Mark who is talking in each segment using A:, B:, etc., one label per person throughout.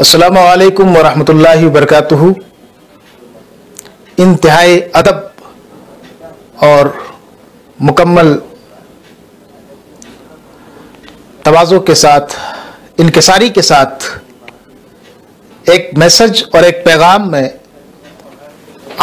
A: السلام علیکم ورحمۃ اللہ وبرکاتہ۔ انتہائی ادب اور مکمل تواضع کے ساتھ، انکساری کے ساتھ ایک میسج اور ایک پیغام میں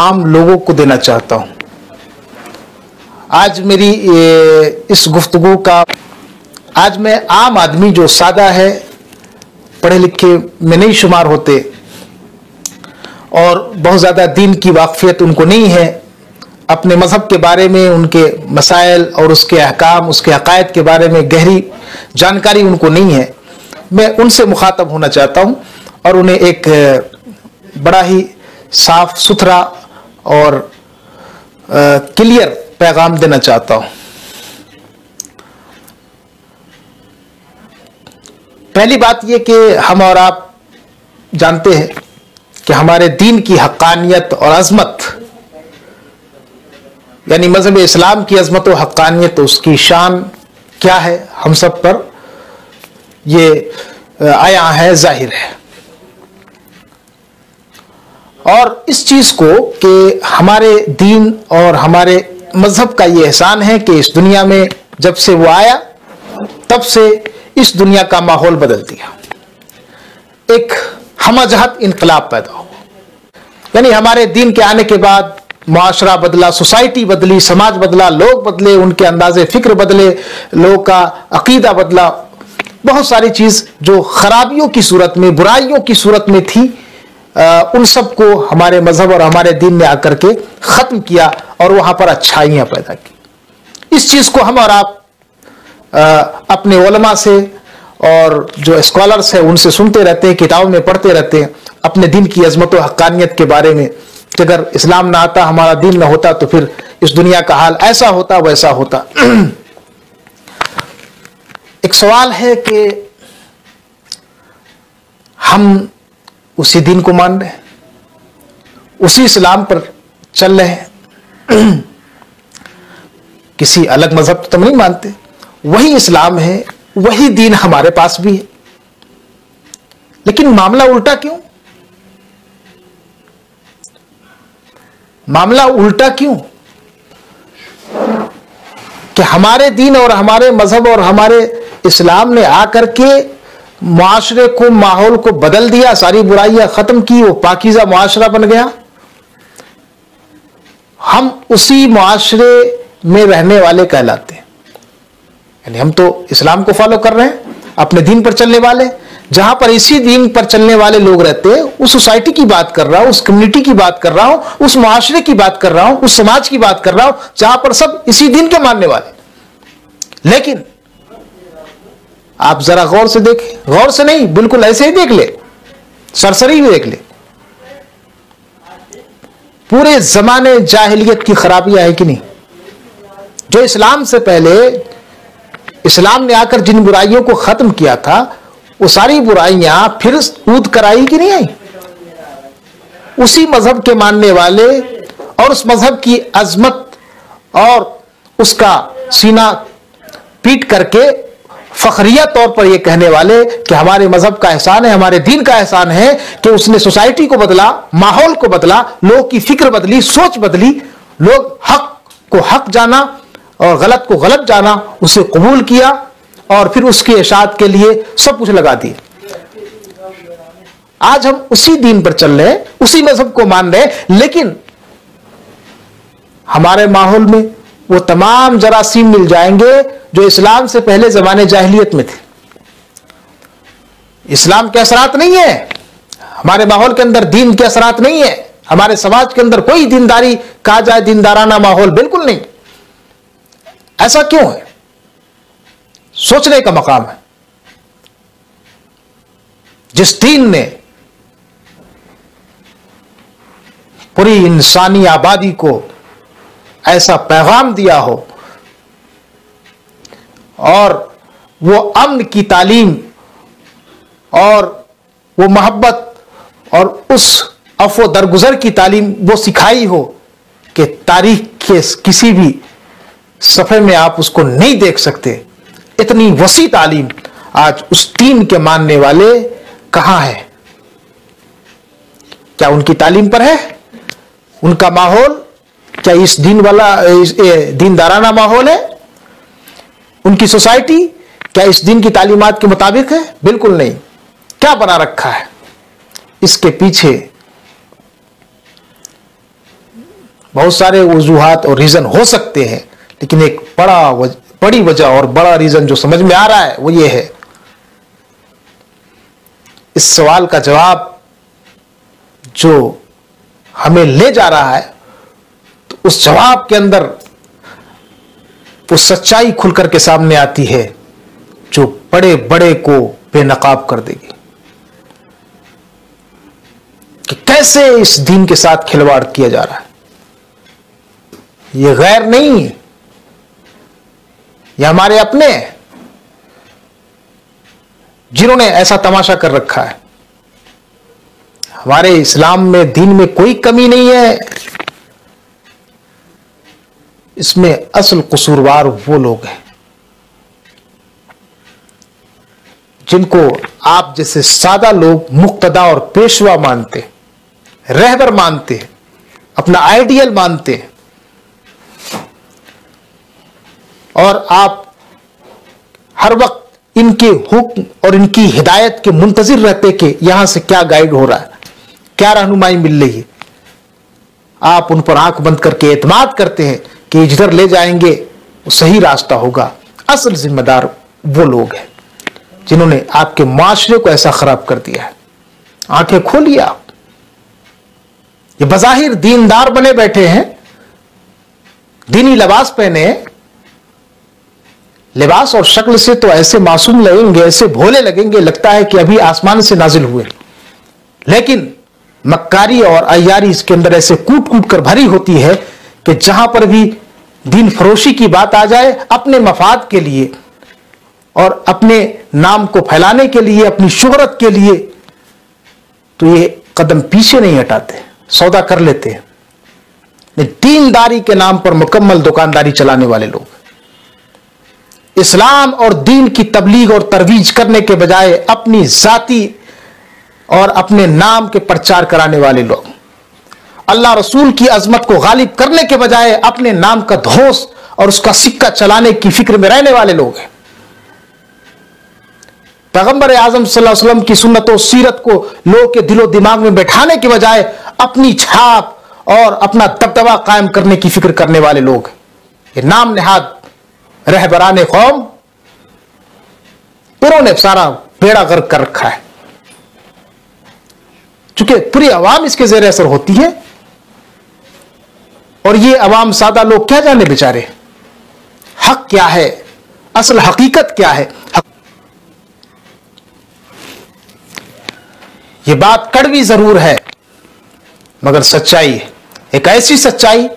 A: عام لوگوں کو دینا چاہتا ہوں۔ آج میری اس گفتگو کا آج میں عام آدمی جو سادہ ہے، پڑھے لکھے میں نہیں شمار ہوتے اور بہت زیادہ دین کی واقفیت ان کو نہیں ہے، اپنے مذہب کے بارے میں ان کے مسائل اور اس کے احکام، اس کے عقائد کے بارے میں گہری جانکاری ان کو نہیں ہے، میں ان سے مخاطب ہونا چاہتا ہوں اور انہیں ایک بڑا ہی صاف ستھرا اور کلیئر پیغام دینا چاہتا ہوں۔ پہلی بات یہ کہ ہم اور آپ جانتے ہیں کہ ہمارے دین کی حقانیت اور عظمت، یعنی مذہب اسلام کی عظمت و حقانیت، اس کی شان کیا ہے، ہم سب پر یہ عیاں ہے، ظاہر ہے۔ اور اس چیز کو کہ ہمارے دین اور ہمارے مذہب کا یہ احسان ہے کہ اس دنیا میں جب سے وہ آیا تب سے اس دنیا کا ماحول بدل دیا، ایک ہمہ جہت انقلاب پیدا ہوا۔ یعنی ہمارے دین کے آنے کے بعد معاشرہ بدلا، سوسائٹی بدلی، سماج بدلا، لوگ بدلے، ان کے انداز فکر بدلے، لوگوں کا عقیدہ بدلا، بہت ساری چیز جو خرابیوں کی صورت میں، برائیوں کی صورت میں تھی، ان سب کو ہمارے مذہب اور ہمارے دین نے آ کر کے ختم کیا اور وہاں پر اچھائیاں پیدا کی۔ اس چیز کو ہم اور آپ اپنے علماء سے اور جو اسکالرس ہیں ان سے سنتے رہتے ہیں، کتابوں میں پڑھتے رہتے ہیں اپنے دین کی عظمت و حقانیت کے بارے میں کہ اگر اسلام نہ آتا، ہمارا دین نہ ہوتا تو پھر اس دنیا کا حال ایسا ہوتا، ویسا ہوتا۔ ایک سوال ہے کہ ہم اسی دین کو مان رہے ہیں، اسی اسلام پر چل رہے ہیں، کسی الگ مذہب تو ہم نہیں مانتے، وہی اسلام ہے، وہی دین ہمارے پاس بھی ہے، لیکن معاملہ الٹا کیوں؟ معاملہ الٹا کیوں کہ ہمارے دین اور ہمارے مذہب اور ہمارے اسلام نے آ کر کے معاشرے کو، ماحول کو بدل دیا، ساری برائیاں ختم کی، وہ پاکیزہ معاشرہ بن گیا۔ ہم اسی معاشرے میں رہنے والے کہلاتے ہیں، یعنی ہم تو اسلام کو فالو کر رہے ہیں، اپنے دین پر چلنے والے، جہاں پر اسی دین پر چلنے والے لوگ رہتے ہیں، اس سوسائٹی کی بات کر رہا ہوں، اس کمیونٹی کی بات کر رہا ہوں، اس معاشرے کی بات کر رہا ہوں، اس سماج کی بات کر رہا ہوں جہاں پر سب اسی دین کے ماننے والے۔ لیکن آپ ذرا غور سے دیکھیں، غور سے نہیں، بالکل ایسے ہی دیکھ لے، سرسری بھی دیکھ لے، پورے زمانے جاہلیت کی خرابیاں ہے کہ نہیں؟ جو اسلام سے پہلے اسلام نے آ کر جن برائیوں کو ختم کیا تھا، وہ ساری برائیاں پھر اود کر آئی کہ نہیں آئی؟ اسی مذہب کے ماننے والے اور اس مذہب کی عظمت اور اس کا سینہ پیٹ کر کے فخریہ طور پر یہ کہنے والے کہ ہمارے مذہب کا احسان ہے، ہمارے دین کا احسان ہے کہ اس نے سوسائٹی کو بدلا، ماحول کو بدلا، لوگ کی فکر بدلی، سوچ بدلی، لوگ حق کو حق جانا اور غلط کو غلط جانا، اسے قبول کیا اور پھر اس کی اشاعت کے لیے سب کچھ لگا دیا۔ آج ہم اسی دین پر چل رہے ہیں، اسی مذہب کو مان رہے ہیں، لیکن ہمارے ماحول میں وہ تمام جراثیم مل جائیں گے جو اسلام سے پہلے زمانے جاہلیت میں تھے۔ اسلام کے اثرات نہیں ہیں ہمارے ماحول کے اندر، دین کے اثرات نہیں ہیں ہمارے سماج کے اندر، کوئی دینداری کہا جائے دیندارانہ ماحول بالکل نہیں۔ ایسا کیوں ہے؟ سوچنے کا مقام ہے۔ جس دین نے پوری انسانی آبادی کو ایسا پیغام دیا ہو اور وہ امن کی تعلیم اور وہ محبت اور اس عفو درگزر کی تعلیم وہ سکھائی ہو کہ تاریخ کے کسی بھی صفحے میں آپ اس کو نہیں دیکھ سکتے، اتنی وسیع تعلیم آج اس دین کے ماننے والے کہاں ہیں؟ ان کی تعلیم پر ہے؟ ان کا ماحول کیا اس دیندارانہ ماحول ہے؟ ان کی سوسائٹی کیا اس دین کی تعلیمات کے مطابق ہے؟ بالکل نہیں۔ کیا بنا رکھا ہے؟ اس کے پیچھے بہت سارے وجوہات اور ریزن ہو سکتے ہیں، لیکن ایک بڑی وجہ اور بڑا ریزن جو سمجھ میں آ رہا ہے وہ یہ ہے، اس سوال کا جواب جو ہمیں لے جا رہا ہے، تو اس جواب کے اندر وہ سچائی کھل کر کے سامنے آتی ہے جو بڑے بڑے کو بے نقاب کر دے گی کہ کیسے اس دین کے ساتھ کھلواڑ کیا جا رہا ہے۔ یہ غیر نہیں، یہ ہمارے اپنے جنہوں نے ایسا تماشا کر رکھا ہے۔ ہمارے اسلام میں، دین میں کوئی کمی نہیں ہے، اس میں اصل قصوروار وہ لوگ ہیں جن کو آپ جیسے سادہ لوگ مقتدا اور پیشوا مانتے، رہبر مانتے، اپنا آئیڈیل مانتے، اور آپ ہر وقت ان کے حکم اور ان کی ہدایت کے منتظر رہتے کہ یہاں سے کیا گائیڈ ہو رہا ہے، کیا رہنمائی مل رہی ہے۔ آپ ان پر آنکھ بند کر کے اعتماد کرتے ہیں کہ جدھر لے جائیں گے وہ صحیح راستہ ہوگا۔ اصل ذمہ دار وہ لوگ ہیں جنہوں نے آپ کے معاشرے کو ایسا خراب کر دیا ہے۔ آنکھیں کھولیے آپ، یہ بظاہر دیندار بنے بیٹھے ہیں، دینی لباس پہنے، لباس اور شکل سے تو ایسے معصوم لگیں گے، ایسے بھولے لگیں گے، لگتا ہے کہ ابھی آسمان سے نازل ہوئے، لیکن مکاری اور عیاری اس کے اندر ایسے کوٹ کوٹ کر بھری ہوتی ہے کہ جہاں پر بھی دین فروشی کی بات آ جائے، اپنے مفاد کے لیے اور اپنے نام کو پھیلانے کے لیے، اپنی شہرت کے لیے، تو یہ قدم پیچھے نہیں ہٹاتے، سودا کر لیتے ہیں۔ دینداری کے نام پر مکمل دکانداری چلانے والے لوگ، اسلام اور دین کی تبلیغ اور ترویج کرنے کے بجائے اپنی ذاتی اور اپنے نام کے پرچار کرانے والے لوگ، اللہ رسول کی عظمت کو غالب کرنے کے بجائے اپنے نام کا دھوس اور اس کا سکہ چلانے کی فکر میں رہنے والے لوگ ہیں۔ پیغمبر اعظم صلی اللہ علیہ وسلم کی سنت و سیرت کو لوگوں کے دل و دماغ میں بیٹھانے کے بجائے اپنی چھاپ اور اپنا دبدبہ قائم کرنے کی فکر کرنے والے لوگ، یہ نام نہاد رہبران قوم، انہوں نے سارا بیڑا غرق کر رکھا ہے۔ چونکہ پوری عوام اس کے زیر اثر ہوتی ہے، اور یہ عوام سادہ لوگ کیا جانے بیچارے حق کیا ہے، اصل حقیقت کیا ہے۔ یہ بات کڑوی ضرور ہے مگر سچائی ہے، ایک ایسی سچائی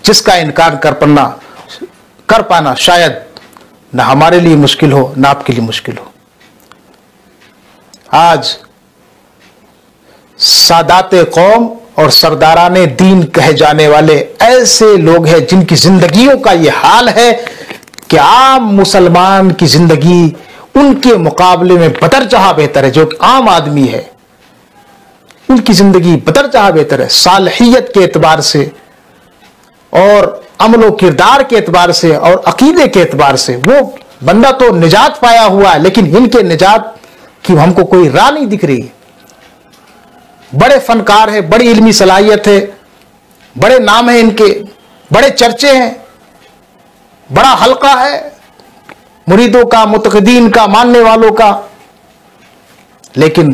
A: جس کا انکار کر پانا شاید نہ ہمارے لیے مشکل ہو، نہ آپ کے لیے مشکل ہو۔ آج سادات قوم اور سرداران دین کہے جانے والے ایسے لوگ ہیں جن کی زندگیوں کا یہ حال ہے کہ عام مسلمان کی زندگی ان کے مقابلے میں بدرجہ بہتر ہے۔ جو عام آدمی ہے ان کی زندگی بدرجہ بہتر ہے، صالحیت کے اعتبار سے اور عمل و کردار کے اعتبار سے اور عقیدے کے اعتبار سے۔ وہ بندہ تو نجات پایا ہوا ہے، لیکن ان کے نجات کی ہم کو کوئی راہ نہیں دکھ رہی۔ بڑے فنکار ہیں، بڑی علمی صلاحیت ہے، بڑے نام ہیں ان کے، بڑے چرچے ہیں، بڑا حلقہ ہے مریدوں کا، متقدین کا، ماننے والوں کا، لیکن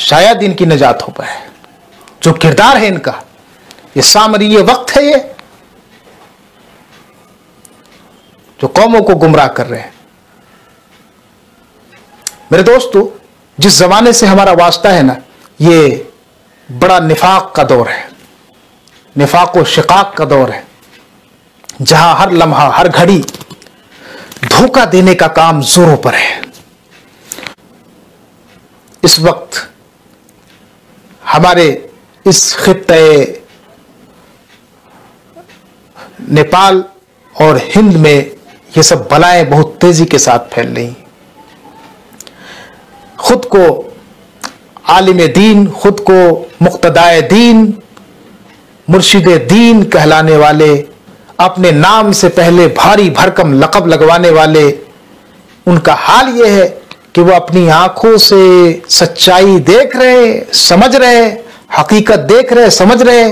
A: شاید ان کی نجات ہو پائے۔ جو کردار ہے ان کا، یہ سامری وقت ہے، یہ جو قوموں کو گمراہ کر رہے ہیں۔ میرے دوستو، جس زمانے سے ہمارا واسطہ ہے نا، یہ بڑا نفاق کا دور ہے، نفاق و شقاق کا دور ہے، جہاں ہر لمحہ، ہر گھڑی دھوکہ دینے کا کام زوروں پر ہے۔ اس وقت ہمارے اس خطے نیپال اور ہند میں یہ سب بلائیں بہت تیزی کے ساتھ پھیل رہی ہیں۔ خود کو عالم دین، خود کو مقتدائے دین، مرشد دین کہلانے والے، اپنے نام سے پہلے بھاری بھرکم لقب لگوانے والے، ان کا حال یہ ہے کہ وہ اپنی آنکھوں سے سچائی دیکھ رہے، سمجھ رہے، حقیقت دیکھ رہے، سمجھ رہے،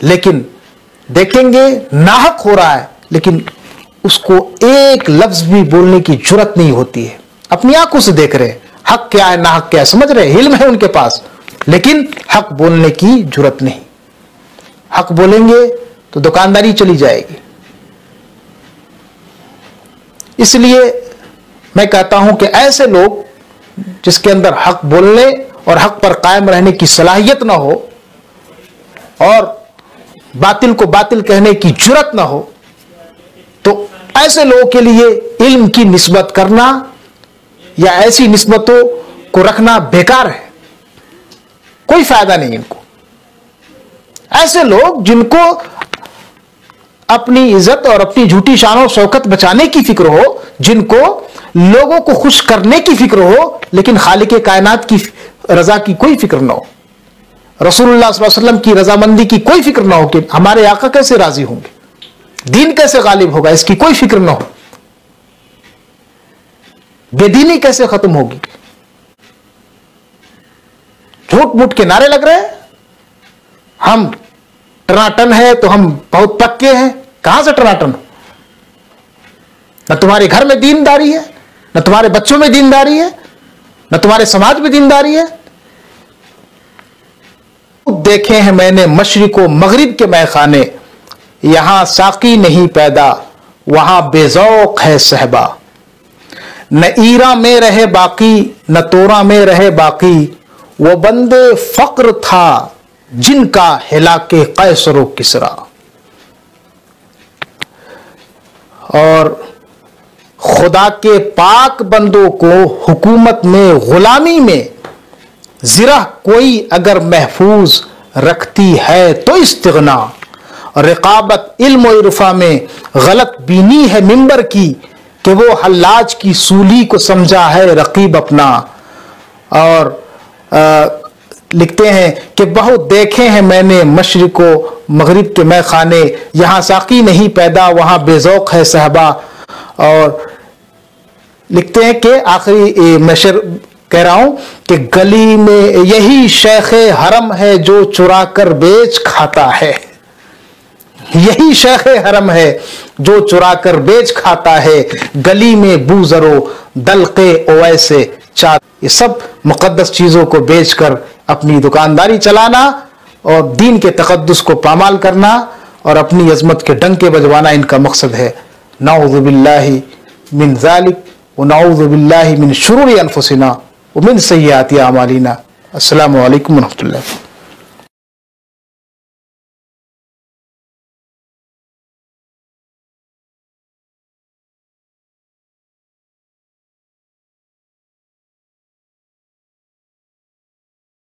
A: لیکن دیکھیں گے ناحق ہو رہا ہے، لیکن اس کو ایک لفظ بھی بولنے کی جرت نہیں ہوتی ہے۔ اپنی آنکھوں سے دیکھ رہے، حق کیا ہے ناحق کیا ہے سمجھ رہے، علم ہے ان کے پاس، لیکن حق بولنے کی جرت نہیں۔ حق بولیں گے تو دکانداری چلی جائے گی۔ اس لیے میں کہتا ہوں کہ ایسے لوگ جس کے اندر حق بولنے اور حق پر قائم رہنے کی صلاحیت نہ ہو اور باطل کو باطل کہنے کی جرت نہ ہو، تو ایسے لوگوں کے لیے علم کی نسبت کرنا یا ایسی نسبتوں کو رکھنا بیکار ہے، کوئی فائدہ نہیں ان کو۔ ایسے لوگ جن کو اپنی عزت اور اپنی جھوٹی شان و شوکت بچانے کی فکر ہو، جن کو لوگوں کو خوش کرنے کی فکر ہو، لیکن خالق کائنات کی رضا کی کوئی فکر نہ ہو، رسول اللہ صلی اللہ علیہ وسلم کی رضامندی کی کوئی فکر نہ ہو کہ ہمارے آقا کیسے راضی ہوں گے، دین کیسے غالب ہوگا، اس کی کوئی فکر نہ ہو، بے دینی کیسے ختم ہوگی، جھوٹ موٹ کے نعرے لگ رہے ہیں، ہم ٹناٹن ہے تو ہم بہت پکے ہیں۔ کہاں سے ٹناٹن؟ نہ تمہارے گھر میں دینداری ہے، نہ تمہارے بچوں میں دینداری ہے، نہ تمہارے سماج میں دینداری ہے۔ دیکھے ہیں میں نے مشرق و مغرب کے مے خانے، یہاں ساقی نہیں پیدا وہاں بے ذوق ہے صحبا، نہ ایرا میں رہے باقی نہ تورا میں رہے باقی، وہ بندے فقر تھا جن کا ہلاک قیصر و کسرا۔ اور خدا کے پاک بندوں کو حکومت میں غلامی میں زرہ کوئی اگر محفوظ رکھتی ہے تو استغنا، رقابت علم و عرفا میں غلط بینی ہے منبر کی، کہ وہ حلاج کی سولی کو سمجھا ہے رقیب اپنا۔ اور لکھتے ہیں کہ بہت دیکھے ہیں میں نے مشرق و مغرب کے مے خانے، یہاں ساقی نہیں پیدا وہاں بے ذوق ہے صحبا۔ اور لکھتے ہیں کہ آخری میں شعر کہہ رہا ہوں کہ گلی میں یہی شیخ حرم ہے جو چرا کر بیچ کھاتا ہے، یہی شیخ حرم ہے جو چرا کر بیچ کھاتا ہے، گلی میں بوزر و دلقے اویسے چاہتا۔ یہ سب مقدس چیزوں کو بیچ کر اپنی دکانداری چلانا اور دین کے تقدس کو پامال کرنا اور اپنی عظمت کے ڈنکے بجوانا ان کا مقصد ہے۔ نعوذ باللہ من ذالک ونعوذ باللہ من شرور انفسنا ومن سیئات اعمالنا۔ السلام علیکم ورحمۃ اللہ۔